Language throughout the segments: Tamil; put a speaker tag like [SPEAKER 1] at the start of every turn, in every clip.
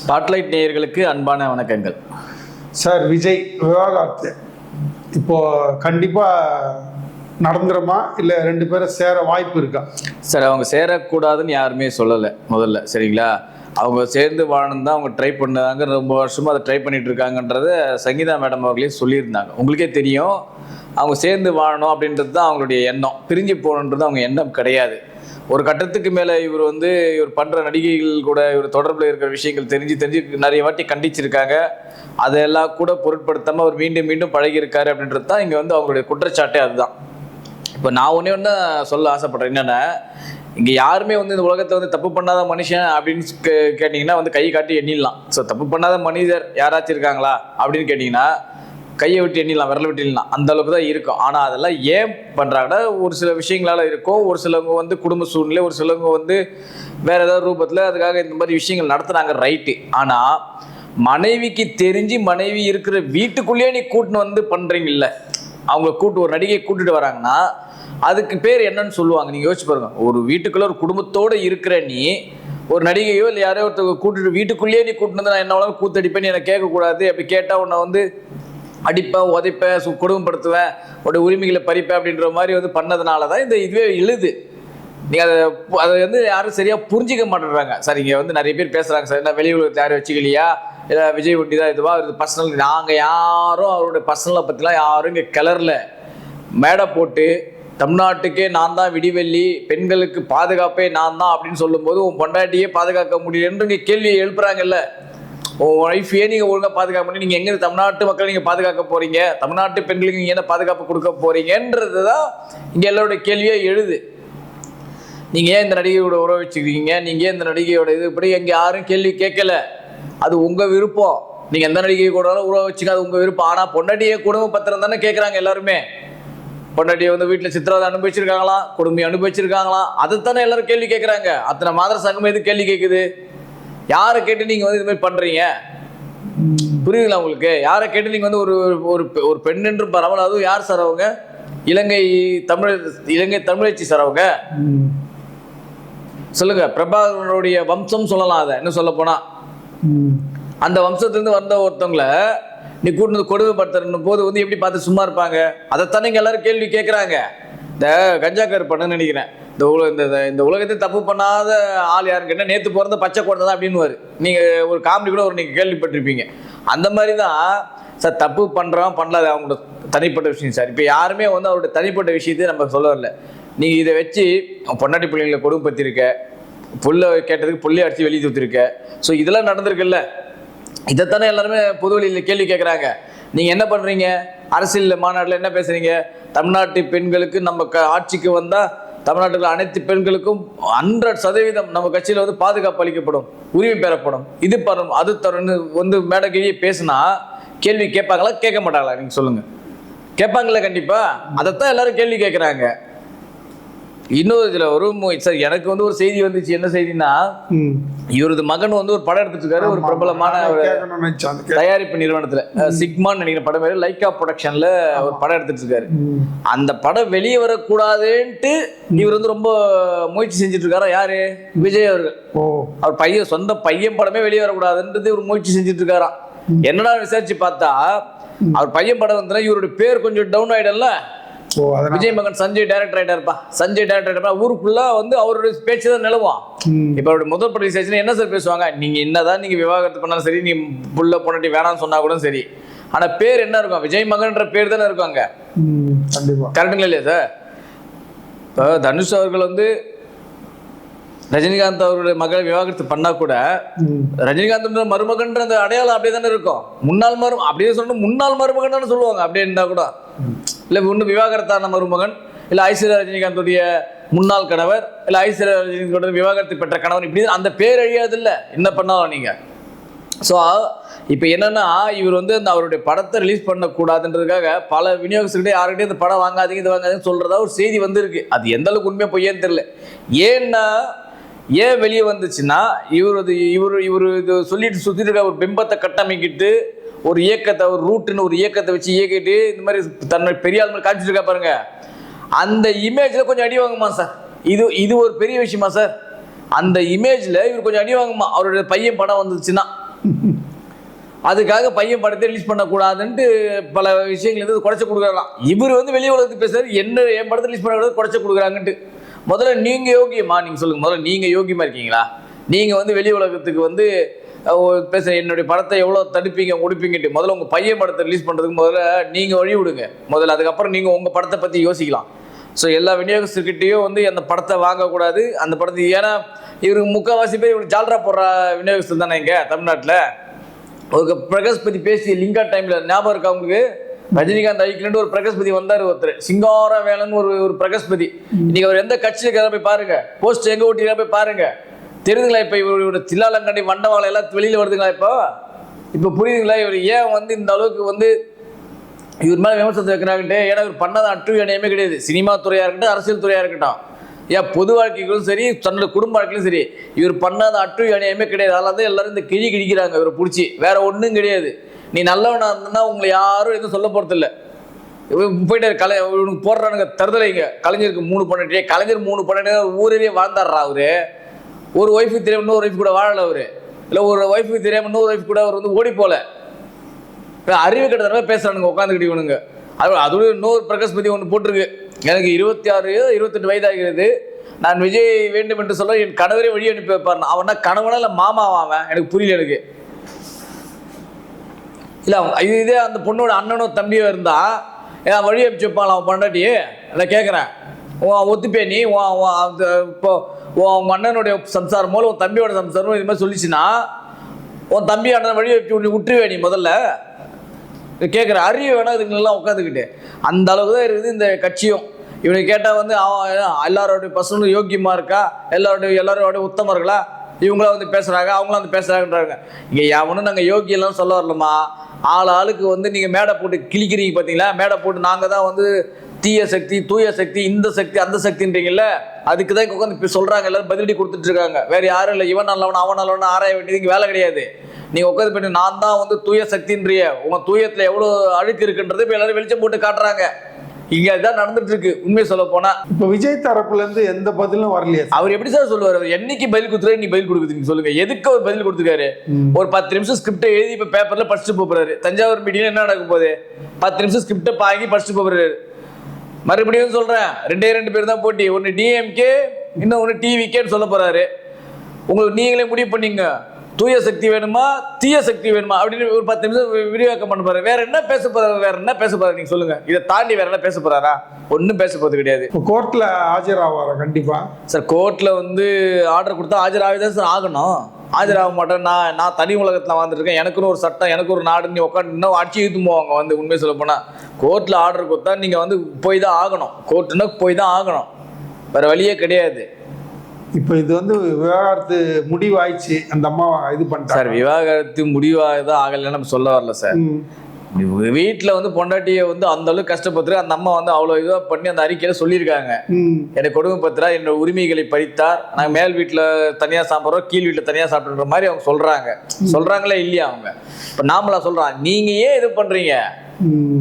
[SPEAKER 1] ஸ்பாட்லைட் நேயர்களுக்கு அன்பான வணக்கங்கள்.
[SPEAKER 2] சார், விஜய் விவாகரத்து இப்போ கண்டிப்பா நடந்துருமா இல்ல ரெண்டு பேரும் சேர வாய்ப்பு இருக்கா?
[SPEAKER 1] சார், அவங்க சேரக்கூடாதுன்னு யாருமே சொல்லலை முதல்ல, சரிங்களா? அவங்க சேர்ந்து வாழணும் தான் அவங்க ட்ரை பண்ணாங்க, ரொம்ப வருஷமாக அதை ட்ரை பண்ணிட்டு இருக்காங்கன்றத சங்கீதா மேடம் அவர்களே சொல்லியிருந்தாங்க. உங்களுக்கே தெரியும், அவங்க சேர்ந்து வாழணும் அப்படின்றது தான் அவங்களுடைய எண்ணம், பிரிஞ்சு போகணுன்றது அவங்க எண்ணம் கிடையாது. ஒரு கட்டத்துக்கு மேலே இவர் பண்ணுற நடிகைகள் கூட இவர் தொடர்பில் இருக்கிற விஷயங்கள் தெரிஞ்சு நிறைய வாட்டி கண்டிச்சிருக்காங்க. அதெல்லாம் கூட பொருட்படுத்தாமல் அவர் மீண்டும் மீண்டும் பழகியிருக்காரு அப்படின்றது தான் இங்கே அவங்களுடைய குற்றச்சாட்டே அதுதான். இப்போ நான் ஒன்று சொல்ல ஆசைப்படுறேன், என்னென்னா இங்கே யாருமே இந்த உலகத்தை தப்பு பண்ணாத மனுஷன் அப்படின்னு கேட்டிங்கன்னா கை காட்டி எண்ணிடலாம். ஸோ தப்பு பண்ணாத மனிதர் யாராச்சும் இருக்காங்களா அப்படின்னு கேட்டிங்கன்னா கையை விட்டு எண்ணிடலாம், விரல விட்டு எண்ணிடலாம், அந்த அளவுக்கு தான் இருக்கும். ஆனால் அதெல்லாம் ஏன் பண்ணுறாங்கன்னா ஒரு சில விஷயங்களால் இருக்கும். ஒரு சிலவங்க குடும்ப சூழ்நிலை, ஒரு சிலவங்க வேறு ஏதாவது ரூபத்தில் அதுக்காக இந்த மாதிரி விஷயங்கள் நடத்துகிறாங்க, ரைட்டு. ஆனால் மனைவிக்கு தெரிஞ்சு மனைவி இருக்கிற வீட்டுக்குள்ளேயே நீ கூட்டுன்னு பண்ணுறீங்கல்ல, அவங்க ஒரு நடிகையை கூட்டிட்டு வராங்கன்னா அதுக்கு பேர் என்னன்னு சொல்லுவாங்க? நீங்கள் யோசிச்சு பாருங்க. ஒரு வீட்டுக்குள்ளே ஒரு குடும்பத்தோடு இருக்கிற நீ ஒரு நடிகையோ இல்லை யாரையோ ஒருத்தர் கூட்டிட்டு வீட்டுக்குள்ளேயே நீ கூட்டினது, நான் என்ன வேணாலும் கூத்தடிப்பேன்னு என்னை கேட்கக்கூடாது. அப்படி கேட்டால் உன்னை அடிப்பேன், உதைப்பேன், குடும்பப்படுத்துவேன், உடைய உரிமைகளை பறிப்பேன் அப்படின்ற மாதிரி பண்ணதுனால தான் இதுவே எழுது. நீங்கள் அதை யாரும் சரியாக புரிஞ்சிக்க மாட்டேறாங்க. சார், இங்கே நிறைய பேர் பேசுகிறாங்க சார், என்ன வெளி உலகத்தை யாரும் வச்சுக்கலையா, இல்லை விஜய் ஒட்டி தான் இதுவா இது பர்சனல். நாங்கள் யாரும் அவருடைய பர்சனலை பற்றிலாம் யாரும் இங்கே கிளறல. மேடை போட்டு தமிழ்நாட்டுக்கே நான் தான் விடிவெள்ளி, பெண்களுக்கு பாதுகாப்பே நான் தான் அப்படின்னு சொல்லும்போது உன் பொண்டாட்டியே பாதுகாக்க முடியலன்னு இங்கே கேள்வியை எழுப்புறாங்கல்ல. உன் ஒய்ஃபையே நீங்கள் ஒழுங்காக பாதுகாக்க பண்ணி நீங்கள் எங்கே தமிழ்நாட்டு மக்களை நீங்கள் பாதுகாக்க போகிறீங்க, தமிழ்நாட்டு பெண்களுக்கு நீங்கள் என்ன பாதுகாப்பு கொடுக்க போகிறீங்கன்றது தான் இங்கே எல்லாருடைய கேள்வியே எழுது. நீங்கள் ஏன் இந்த நடிகையோட உறவு வச்சுக்கிறீங்க, நீங்கள் ஏன் இந்த நடிகையோட இது இப்படி எங்கே யாரும் கேள்வி கேட்கல. அது உங்கள் விருப்பம். நீங்கள் எந்த நடிகை கூட உறவு வச்சுக்க, அது உங்கள் விருப்பம். ஆனால் பொண்டாட்டியை குடும்ப பத்திரம் தானே கேட்குறாங்க எல்லாருமே. பொண்டாட்டியை வீட்டில் சித்திரவதை அனுபவிச்சிருக்காங்களா, கொடுமையை அனுபவிச்சிருக்காங்களா, அதைத்தானே எல்லாரும் கேள்வி கேட்குறாங்க. அத்தனை மாதிரி சங்கம் எது கேள்வி கேட்குது? யாரை கேட்டு நீங்கள் இது மாதிரி பண்ணுறீங்க? புரியுதுங்களா உங்களுக்கு? யாரை கேட்டு நீங்கள் ஒரு பெண் என்று பரவல், அதுவும் யார் சார் அவங்க? இலங்கை தமிழச்சி சார் அவங்க. சொல்லுங்க, பிரபாகரனுடைய வம்சம் சொல்லலாம். அதை என்ன சொல்ல போனா அந்த வம்சத்திலிருந்து வந்த ஒருத்தவங்களை நீ கூட்டு கொடுமைப்படுத்துற போது எப்படி பார்த்து சும்மா இருப்பாங்க? அதைத்தானே இங்க எல்லாரும் கேள்வி கேட்குறாங்க. இந்த கஞ்சாக்கார் பண்ணு நினைக்கிறேன், இந்த உலகத்தை தப்பு பண்ணாத ஆள் யாருன்னு கேட்டால் நேற்று பிறந்த பச்சை குழந்தை தான் அப்படின்னு நீங்கள் ஒரு காமெடி கூட நீங்கள் கேள்விப்பட்டிருப்பீங்க. அந்த மாதிரி தான் சார், தப்பு பண்ணுறோம் பண்ணலாது அவங்களோட தனிப்பட்ட விஷயம் சார். இப்போ யாருமே அவருடைய தனிப்பட்ட விஷயத்தை நம்ம சொல்ல வரல. நீங்கள் இதை வச்சு பொன்னாட்டி பிள்ளைங்களை கொடுமைப்படுத்திருக்க, புல்ல கேட்டதுக்கு புள்ளி அடித்து வெளியே ஊற்றிருக்க. ஸோ இதெல்லாம் நடந்திருக்குல்ல, இதைத்தானே எல்லாருமே பொதுவெளியில் கேள்வி கேட்குறாங்க. நீங்கள் என்ன பண்ணுறீங்க? அரசியல் மாநாட்டில் என்ன பேசுகிறீங்க? தமிழ்நாட்டு பெண்களுக்கு நம்ம ஆட்சிக்கு வந்தால் தமிழ்நாட்டில் அனைத்து பெண்களுக்கும் 100% நம்ம கட்சியில் பாதுகாப்பு அளிக்கப்படும், உரிமை பெறப்படும், இது தரும் அது தரும்னு மேடை கீழே பேசுனா கேள்வி கேட்பாங்களா, கேட்க மாட்டாங்களா? நீங்கள் சொல்லுங்கள். கேட்பாங்களா? கண்டிப்பாக. அதைத்தான் எல்லாரும் கேள்வி கேட்குறாங்க. இன்னொரு இதில் சார், எனக்கு ஒரு செய்தி வந்துச்சு. என்ன செய்தின்னா, இவரது மகன் ஒரு படம் எடுத்துட்டு இருக்காரு, ஒரு பிரபலமான தயாரிப்பு நிறுவனத்துல சிக்மான்னு நினைக்கிற படம் பேரு, லைக்கா ப்ரொடக்ஷன்ல ஒரு படம் எடுத்துட்டு இருக்காரு. அந்த படம் வெளியே வரக்கூடாதுன்ட்டு இவர் ரொம்ப முயற்சி செஞ்சுட்டு இருக்காரா. யாரு? விஜய் அவர்கள். அவர் பையன், சொந்த பையன் படமே வெளியே வரக்கூடாதுன்றது இவர் முயற்சி செஞ்சுட்டு இருக்காராம். என்னடா விசாரிச்சு பார்த்தா அவர் பையன் படம் வந்து இவருடைய பேர் கொஞ்சம் டவுன் ஆயிடல. விஜய் மகன் சஞ்சய் டைரக்டர் ஆயிட்டாருப்பா. சஞ்சய் டைரக்டர் ஆயிட்டா ஊருக்குள்ள அவருடைய பேச்சு தான் நிலவும். இப்ப அவருடைய முதல் படம் என்ன சார் பேசுவாங்க? நீங்க என்னதான் நீங்க விவாகரத்து பண்ணாலும் சரி, நீ புள்ள பொண்டாட்டி வேணாம்னு சொன்னா கூட சரி, ஆனா பேர் என்ன இருக்கும்? விஜய் மகன்ற பேர் தானே இருக்காங்க. கரெக்டுங்களா இல்லையா சார்? இப்போ தனுஷ் அவர்கள் ரஜினிகாந்த் அவருடைய மகளை விவாகரத்து பண்ணா கூட ரஜினிகாந்த் மருமகன்ற அந்த அடையாளம் அப்படியே தானே இருக்கும். முன்னாள் அப்படியே சொல்லணும், முன்னாள் மருமகன் சொல்லுவாங்க. அப்படியே இருந்தா கூட இல்லை ஒன்று விவாகரத்தான மருமகன், இல்லை ஐஸ்வர்யா ரஜினிகாந்துடைய முன்னாள் கணவர், இல்லை ஐஸ்வர்யா ரஜினிகாந்தோட விவாகரத்து பெற்ற கணவர், இப்படி அந்த பேர் அழியாது இல்லை என்ன பண்ணாலும் நீங்கள். ஸோ இப்போ என்னன்னா, இவர் அந்த அவருடைய படத்தை ரிலீஸ் பண்ணக்கூடாதுன்றதுக்காக பல விநியோகஸ்தர்கிட்ட யாருக்கிட்டே இந்த படம் வாங்காதீங்க இது வாங்காதீங்கன்னு சொல்றதா ஒரு செய்தி வந்திருக்கு. அது எந்த அளவுக்கு உண்மையாக பொய்யன்னு தெரியல. ஏன்னா ஏன் வெளியே வந்துச்சுன்னா, இவர் இது சொல்லிட்டு சுற்றிட்டு இருக்க ஒரு பிம்பத்தை கட்டமைக்கிட்டு ஒரு இயக்கத்தை, ஒரு ரூட்டுன்னு ஒரு இயக்கத்தை வச்சு இயக்கிட்டு இந்த மாதிரி தன்னை பெரிய ஆள் மாதிரி காமிச்சிட்டு இருக்கா பாருங்க. அந்த இமேஜில் கொஞ்சம் அடி வாங்குமா சார்? இது ஒரு பெரிய விஷயமா சார்? அந்த இமேஜில் இவர் கொஞ்சம் அடி வாங்குமா அவருடைய பையன் படம் வந்துச்சுன்னா? அதுக்காக பையன் படத்தை ரிலீஸ் பண்ணக்கூடாதுன்ட்டு பல விஷயங்கள் வந்து குறைச்சி கொடுக்குறாங்களாம். இவர் வந்து வெளி உலகத்துக்கு பேசுறாரு, என்ன என் படத்தை ரிலீஸ் பண்ணக்கூடாது குறைச்சி கொடுக்குறாங்கன்ட்டு. முதல்ல நீங்க யோகியமா, நீங்க சொல்லுங்க, முதல்ல நீங்க யோகியமா இருக்கீங்களா? நீங்க வந்து வெளி உலகத்துக்கு வந்து பேச என்னுடைய படத்தை எவ்வளோ தடுப்பீங்க முடிப்பீங்கட்டு முதல்ல உங்க பையன் படத்தை ரிலீஸ் பண்றதுக்கு முதல்ல நீங்க வழி விடுங்க முதல்ல. அதுக்கப்புறம் நீங்க உங்க படத்தை பத்தி யோசிக்கலாம். ஸோ எல்லா விநியோகஸ்தர்கிட்டையும் வந்து அந்த படத்தை வாங்கக்கூடாது. அந்த படத்தை ஏன்னா இவருக்கு முக்கால்வாசி பேர் இவருக்கு ஜால்ரா போடுற விநியோகஸ்தர் தானே இங்கே தமிழ்நாட்டில். ஒரு பிரகாஷ்பதி பேசி லிங்கா டைம்ல ஞாபகம் இருக்கா உங்களுக்கு? ரஜினிகாந்த் ஐக்கியன்னு ஒரு பிரகாஷ்பதி வந்தார், ஒருத்தர் சிங்கார வேலன்னு ஒரு பிரகாஷ்பதி. இன்னைக்கு அவர் எந்த கட்சியில் போய் பாருங்க, போஸ்ட் எங்க ஓட்டியா போய் பாருங்க, தெரியுதுங்களா? இப்போ இவரோட தில்லாலங்கண்டி வண்டவாளம் எல்லாம் வெளியில வருதுங்களா? இப்போ புரியுதுங்களா இவர் ஏன் வந்து இந்த அளவுக்கு வந்து இவர் மேலே விமர்சனத்தை வைக்கிறாங்கட்டு? ஏன்னா இவர் பண்ணது அற்று இணையமே கிடையாது. சினிமா துறையாக இருக்கட்டும், அரசியல் துறையாக இருக்கட்டும், ஏன் பொது வாழ்க்கைகளும் சரி, தன்னோட குடும்ப வாழ்க்கையிலும் சரி, இவர் பண்ணாத அற்று இணையமே கிடையாது. அதனால தான் எல்லாரும் இந்த கிழி கிழிக்கிறாங்க இவரை பிடிச்சி. வேற ஒன்றும் கிடையாது. நீ நல்லவனா இருந்தனா உங்களை யாரும் எதுவும் சொல்ல போகிறதில்ல. போயிட்டு இவனுக்கு போடுறானுங்க தருதலைங்க. கலைஞருக்கு 3 பொண்ணு, கலைஞர் 3 பொண்ணு ஊரே வாழ்ந்தாடுறா அவரு. ஒரு ஒய்ஃபுக்கு தெரியாம இன்னொரு ஒய்ஃப் கூட வாழல அவரு. இல்லை ஒரு ஒய்ஃபுக்கு தெரியாம இன்னொரு ஒய்ஃப் கூட அவர் வந்து ஓடி போல. அறிவு கட்ட பேசுறானுங்க உட்காந்துக்கிட்டு இவனுங்க. அதோட இன்னொரு பிரகாஷ்பதி ஒன்று போட்டிருக்கு, எனக்கு 26 28 வயதாகிறது, நான் விஜய் வேண்டும் என்று சொல்ல என் கணவரே வழி அனுப்பி வைப்பார். அவனா கணவனா இல்லை மாமாவா? அவன் எனக்கு புரியல. எனக்கு இல்லை இதே அந்த பொண்ணோட அண்ணனோ தம்பியோ இருந்தா ஏன் வழி அனுப்பிச்சு வைப்பான் அவன் பொண்டாட்டியே? அதை கேட்குறேன். ஒத்துப்பே நீ இப்போ உங்க அண்ணனுடைய சம்சாரமோ உன் தம்பியோட சம்சாரமோ இது மாதிரி சொல்லிச்சுன்னா உன் தம்பி அண்ணன் வழி வச்சு விட்டுருவே நீ முதல்ல? கேட்குற அறிவு வேணா இதுங்கெல்லாம் உட்காந்துக்கிட்டு. அந்த அளவுக்கு தான் இருக்குது இந்த கட்சியும். இவனுக்கு கேட்டால் வந்து எல்லாரோடைய பசங்களும் யோக்கியமாக இருக்கா, எல்லாரோடைய உத்தமர்களா, இவங்களாம் வந்து பேசுகிறாங்க, அவங்களாம் வந்து பேசுகிறாங்கன்றாங்க. இங்கே எவனும் நாங்கள் யோக்கியெல்லாம் சொல்ல வரலம்மா. ஆளுக்கு வந்து நீங்கள் மேடை போட்டு கிழிக்கிறீங்க பார்த்தீங்களா? மேடை போட்டு நாங்கள் தான் வந்து தீய சக்தி, தூய சக்தி, இந்த சக்தி, அந்த சக்தின்றீங்கல்ல, அதுக்கு தான் உட்காந்து இப்போ சொல்கிறாங்க. எல்லாரும் பதிலடி கொடுத்துட்டு இருக்காங்க. வேறு யாரும் இல்லை. இவன் நல்லவன் அவன் நல்லவன் ஆராய வேண்டியது வேலை கிடையாது. நீங்கள் உட்காந்து பண்ணி நான் தான் வந்து தூய சக்தின்றிய உங்கள் தூயத்தில் எவ்வளோ அழுக்கு இருக்குன்றது இப்போ எல்லாரும் வெளிச்சம் போட்டு காட்டுறாங்க. இங்கே அதுதான் நடந்துட்டு இருக்கு உண்மையை சொல்ல போனா.
[SPEAKER 2] இப்போ விஜய் தரப்புலேருந்து எந்த பதிலும் வரலையா?
[SPEAKER 1] அவர் எப்படி சார் சொல்லுவார்? அவர் என்னைக்கு பதில் கொடுத்துரு, நீ பதில் கொடுக்குறீங்க சொல்லுங்க. எதுக்கு அவர் பதில் கொடுத்துருக்காரு? ஒரு 10 நிமிஷம் ஸ்கிரிப்டை எழுதி இப்போ பேப்பரில் படிச்சுட்டு போகிறாரு. தஞ்சாவூர் மீட்டிங்ல என்ன நடக்க போகுது? 10 நிமிஷம் ஸ்கிரிப்டை பாங்கி படிச்சுட்டு போகிறாரு. மறுபடியும் சொல்றேன், 2 பேர் தான் போட்டி. ஒன்று டிஎம்கே, இன்னும் ஒன்று டிவிகேன்னு சொல்ல போறாரு. உங்களுக்கு நீங்களே முடிவு பண்ணீங்க, தூய சக்தி வேணுமா தீய சக்தி வேணுமா அப்படின்னு ஒரு 10 நிமிஷம் விரிவாக்கம் பண்ண போறாரு. வேற என்ன பேச போறாரு? வேற என்ன பேச போறாரு நீங்க சொல்லுங்க. இதை தாண்டி வேற என்ன பேச போறாரா? ஒன்றும் பேச போறது கிடையாது.
[SPEAKER 2] கோர்ட்ல ஆஜராவாரா? கண்டிப்பா
[SPEAKER 1] சார். கோர்ட்ல வந்து ஆர்டர் கொடுத்தா ஆஜராகதான் சார் ஆகணும். ஆஜராக மாட்டேன். நான் தனி உலகத்தில் வாழ்ந்துருக்கேன், எனக்குன்னு ஒரு சட்டம், எனக்கு ஒரு நாடுன்னு உட்காந்து இன்னும் அடிச்சு இழுத்து போவாங்க. வந்து உண்மையை சொல்ல போனால் கோர்ட்டில் ஆர்டர் கொடுத்தா நீங்கள் வந்து போய் தான் ஆகணும். கோர்ட்டுன்னா போய் தான் ஆகணும், வேறு வழியே கிடையாது.
[SPEAKER 2] இப்போ இது வந்து விவாகரத்து முடிவாயிடுச்சு, அந்த அம்மா இது பண்ணிட்டாங்க
[SPEAKER 1] சார். விவாகரத்து முடிவாக தான் ஆகலைன்னு நம்ம சொல்ல வரல சார். வீட்டில் வந்து பொண்டாட்டியை வந்து அந்த அளவுக்கு கஷ்டப்படுத்துற அந்த அம்மா வந்து அவ்வளோ இதாக பண்ணி அந்த அறிக்கையில சொல்லியிருக்காங்க. எனக்கு கொடுமைப்படுத்துறா, என்னோட உரிமைகளை பறித்தார், நாங்கள் மேல் வீட்டில் தனியாக சாப்பிட்றோம், கீழ் வீட்டில் தனியாக சாப்பிட்ற மாதிரி அவங்க சொல்றாங்களே இல்லையா? அவங்க இப்போ நாமளா சொல்றான், நீங்க ஏன் இது பண்றீங்க?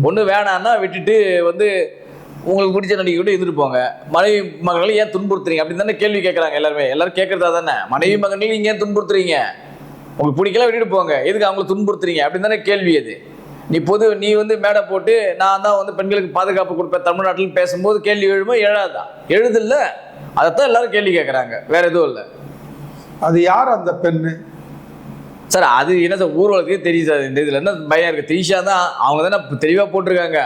[SPEAKER 1] ஒன்று வேணான்னா விட்டுட்டு வந்து உங்களுக்கு பிடிச்ச நடிகை கூட இருந்துட்டு போங்க. மனைவி மகன்களை ஏன் துன்புறுத்துறீங்க அப்படின்னு தானே கேள்வி கேட்குறாங்க எல்லாரும் கேட்கறதா தானே. மனைவி மகன்களை நீங்க ஏன் துன்புறுத்துறீங்க? உங்களுக்கு பிடிக்கல விட்டுட்டு போங்க, எதுக்கு அவங்களை துன்புறுத்துறீங்க அப்படின்னு தானே கேள்வி. அது நீ வந்து மேடை போட்டு நான் தான் வந்து பெண்களுக்கு பாதுகாப்பு கொடுப்பேன் தமிழ்நாட்டில் பேசும்போது கேள்வி எழுமோ எழாதான்? எழுதில்ல, அதைத்தான் எல்லாரும் கேள்வி கேட்குறாங்க, வேற எதுவும் இல்லை.
[SPEAKER 2] அது யார் அந்த பெண்ணு
[SPEAKER 1] சார்? அது என்ன சார், ஊர்வலத்துக்கே தெரியும் சார். இந்த இதில் என்ன பயம் இருக்குது? திரிஷா தான், அவங்க தானே தெளிவாக போட்டிருக்காங்க.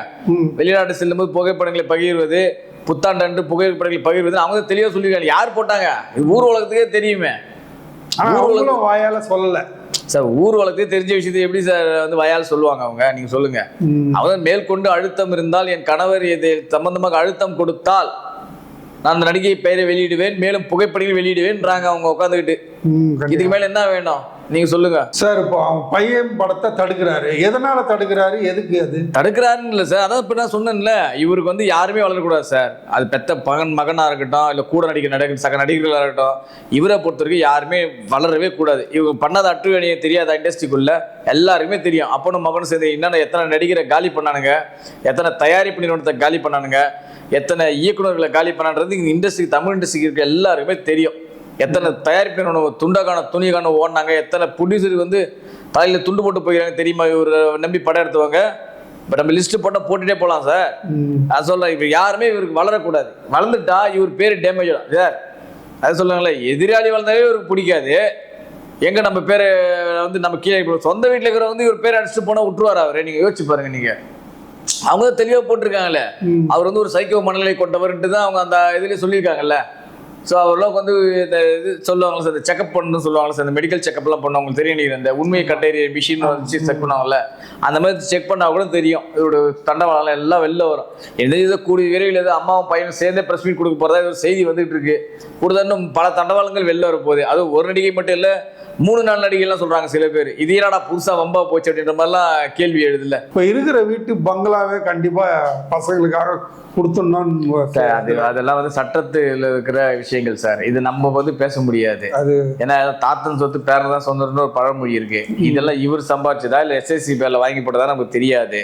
[SPEAKER 1] வெளிநாட்டு செல்லும்போது புகைப்படங்களை பகிர்வது, புத்தாண்டு புகைப்படங்களை பகிர்வது அவங்க தான் தெளிவாக சொல்லியிருக்காங்க. யார் போட்டாங்க? ஊர் உலகத்துக்கே தெரியுமே.
[SPEAKER 2] வாயால சொல்லலை
[SPEAKER 1] சார். ஊர் உலகத்துக்கே தெரிஞ்ச விஷயத்தை எப்படி சார் வந்து வாயால் சொல்லுவாங்க அவங்க? நீங்க சொல்லுங்க. அவங்க மேற்கொண்டு அழுத்தம் இருந்தால், என் கணவர் இதை சம்பந்தமாக அழுத்தம் கொடுத்தால் நான் அந்த நடிகை பெயரை வெளியிடுவேன், மேலும் புகைப்படங்கள் வெளியிடுவேன்றாங்க அவங்க உட்காந்துக்கிட்டு. இதுக்கு மேல என்ன வேணும் நீங்க சொல்லுங்க
[SPEAKER 2] சார். இப்போ அவன் பையன் படத்தை தடுக்கிறாரு, எதனால தடுக்கிறாரு? எதுக்கு அது
[SPEAKER 1] தடுக்கிறாருன்னு இல்லை சார். அதான் இப்போ நான் சொன்னேன்ல, இவருக்கு வந்து யாருமே வளரக்கூடாது சார். அது பெத்த மகனாக இருக்கட்டும், இல்லை கூட சக நடிகர்களாக இருக்கட்டும், இவரை பொறுத்த வரைக்கும் யாருமே வளரவே கூடாது. இவங்க பண்ணாத அட்டுவணியை தெரியாத இண்டஸ்ட்ரிக்குள்ள எல்லாருக்குமே தெரியும். அப்பனும் மகனும் சேர்ந்து என்னென்ன எத்தனை நடிகரை காலி பண்ணானுங்க, எத்தனை தயாரிப்பு நிறுவனத்தை காலி பண்ணானுங்க, எத்தனை இயக்குநர்களை காலி பண்ணான்றது இங்கே இண்டஸ்ட்ரி, தமிழ் இண்டஸ்ட்ரிக்கு இருக்க எல்லாருக்குமே தெரியும். எத்தனை தயாரிப்பு நிறுவனம் துண்டக்கான துணிக்கான ஓடினாங்க, எத்தனை ப்ரொடியூசருக்கு வந்து தலையில் துண்டு போட்டு போய்க்கிறாங்க தெரியுமா? இவர் நம்பி படம் எடுத்துவாங்க. பட் நம்ம லிஸ்ட்டு போட்டால் போட்டுகிட்டே போகலாம் சார். அது சொல்ல இப்போ யாருமே இவருக்கு வளரக்கூடாது. வளர்ந்துட்டா இவர் பேர் டேமேஜ் ஆகும் சார். அது சொல்லுவாங்களே, எதிராளி வளர்ந்தாலே இவருக்கு பிடிக்காது. எங்கே நம்ம பேரை வந்து நம்ம கீழே சொந்த வீட்டில் இருக்கிற வந்து இவர் பேரை அடிச்சுட்டு போனால் விட்டுருவார் அவரை. நீங்கள் யோசிச்சு பாருங்க. நீங்கள் அவங்க தான் தெளிவாக போட்டிருக்காங்கல்ல, அவர் வந்து ஒரு சைக்கோ மனநிலை கொண்டவர்ன்ட்டு தான் அவங்க அந்த இதுலேயே சொல்லியிருக்காங்கல்ல. ஸோ அவர்லாம் வந்து இந்த இது சொல்லுவாங்களா சார், இந்த செக்அப் பண்ணணும்னு சொல்லுவாங்களா சார், இந்த மெடிக்கல் செக்அப்லாம் பண்ண அவங்களுக்கு தெரியும். நீங்கள் இந்த உண்மையை கண்டறிய மிஷின் வச்சு செக் பண்ணுவாங்கல்ல, அந்த மாதிரி செக் பண்ணால் கூட தெரியும் இவரோட தண்டவாளம் எல்லாம் வெளில வரும். எந்த இதை கூடிய விரைவில் எது அம்மாவும் பையனும் சேர்ந்தே ப்ரெஸ் மீட் கொடுக்க போகிறதா ஒரு செய்தி வந்துட்டு இருக்கு. கூடுதல் இன்னும் பல தண்டவாளங்கள் வெளில வரப்போகுது. அது ஒரு நடிகை மட்டும் இல்லை, 3-4 நடிகைலாம் சொல்கிறாங்க சில பேர். இது ஏன்னாடா புதுசாக வம்பா போச்சு அப்படின்ற மாதிரிலாம் கேள்வி எழுதுல.
[SPEAKER 2] இப்போ இருக்கிற வீட்டு பங்களாவே கண்டிப்பாக பசங்களுக்காக கொடுத்துடணும்.
[SPEAKER 1] அதெல்லாம் வந்து சட்டத்தில் இருக்கிற விஷயங்கள் சார். இது நம்ம வந்து பேச முடியாது. அது ஏன்னா தாத்தன் சொத்து பேரன் தான் சொந்தம்னு ஒரு பழமொழி இருக்கு. இதெல்லாம் இவர் சம்பாதிச்சதா இல்லை SSC பேர்ல வாங்கி போட்டதா நமக்கு தெரியாது.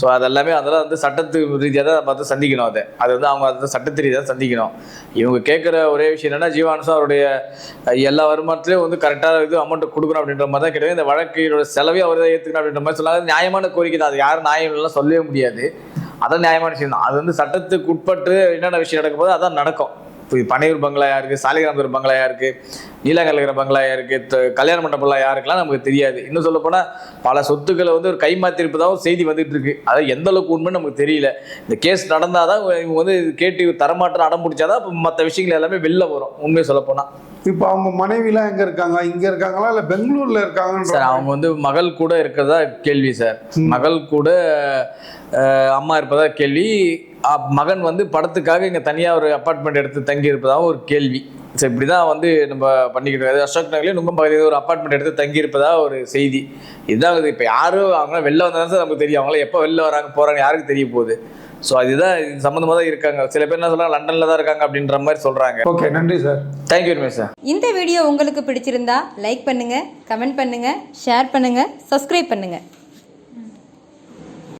[SPEAKER 1] ஸோ அதெல்லாமே அதெல்லாம் வந்து சட்டத்து ரீதியாக தான் பார்த்து சந்திக்கணும். அது வந்து அவங்க அதை சட்டத்து ரீதியாக சந்திக்கணும். இவங்க கேட்குற ஒரே விஷயம் என்னன்னா, ஜீவானுசம் அவருடைய எல்லா வருமானத்திலையும் வந்து கரெக்டாக இது அமௌண்ட் கொடுக்கணும் அப்படின்ற மாதிரி தான் கிடையாது. இந்த வழக்கோட செலவே அவர் தான் ஏற்றுக்கணும் அப்படின்ற மாதிரி சொல்லாங்க. நியாயமான கோரிக்கை தான். அது யாரும் நியாயம் எல்லாம் சொல்லவே முடியாது. அதான் நியாயமான விஷயம் தான். அது வந்து சட்டத்துக்கு உட்பட்டு என்னென்ன விஷயம் நடக்கும் போது அதான் நடக்கும். இப்போ பனையூர் பங்களா யாருக்கு, சாலிகிராமபுரம் பங்களா யாருக்கு, நீலங்கல்கிற பங்களா யாருக்கு, கல்யாண மண்டபம்லாம் யாருக்கெல்லாம் நமக்கு தெரியாது. இன்னும் சொல்ல போனால் பல சொத்துக்களை வந்து ஒரு கைமாத்திருப்பதாக செய்தி வந்துட்டு இருக்கு. அதாவது எந்த அளவுக்கு உண்மைன்னு நமக்கு தெரியல. இந்த கேஸ் நடந்தாதான் இவங்க வந்து கேட்டு தரமாற்றம் அடம் பிடிச்சாதான் இப்போ மற்ற விஷயங்கள் எல்லாமே வெளில வரும். உண்மையை சொல்ல போனால்
[SPEAKER 2] இப்போ அவங்க மனைவிலாம் எங்க இருக்காங்க? இங்க இருக்காங்களா இல்லை பெங்களூர்ல இருக்காங்க
[SPEAKER 1] சார்? அவங்க வந்து மகள் கூட இருக்கிறதா கேள்வி சார். மகள் கூட அம்மா இருப்பதா கேள்வி. மகன் வந்து படத்துக்காக இங்கே தனியாக ஒரு அப்பார்ட்மெண்ட் எடுத்து தங்கி இருப்பதாக ஒரு கேள்வி. சரி, இப்படி தான் வந்து நம்ம பண்ணிக்கிட்டு இருக்காது. அசோக் நகர்லேயே நுங்கம் பகுதியில் ஒரு அப்பார்ட்மெண்ட் எடுத்து தங்கி இருப்பதாக ஒரு செய்தி. இதுதான் இது. இப்போ யாரும் அவங்க வெளில வந்தாலும் சார் நமக்கு தெரியும். அவங்களாம் எப்போ வெளில வராங்க போகிறாங்க யாருக்கு தெரிய போகுது. ஸோ அதுதான் இது சம்மந்தமாக தான் இருக்காங்க. சில பேர் என்ன சொல்கிறாங்க, லண்டனில் தான் இருக்காங்க அப்படின்ற மாதிரி சொல்கிறாங்க.
[SPEAKER 2] ஓகே, நன்றி sir.
[SPEAKER 1] Thank you very much sir.
[SPEAKER 3] இந்த வீடியோ உங்களுக்கு பிடிச்சிருந்தா லைக் பண்ணுங்கள், கமெண்ட் பண்ணுங்கள், ஷேர் பண்ணுங்கள், சப்ஸ்கிரைப் பண்ணுங்கள்.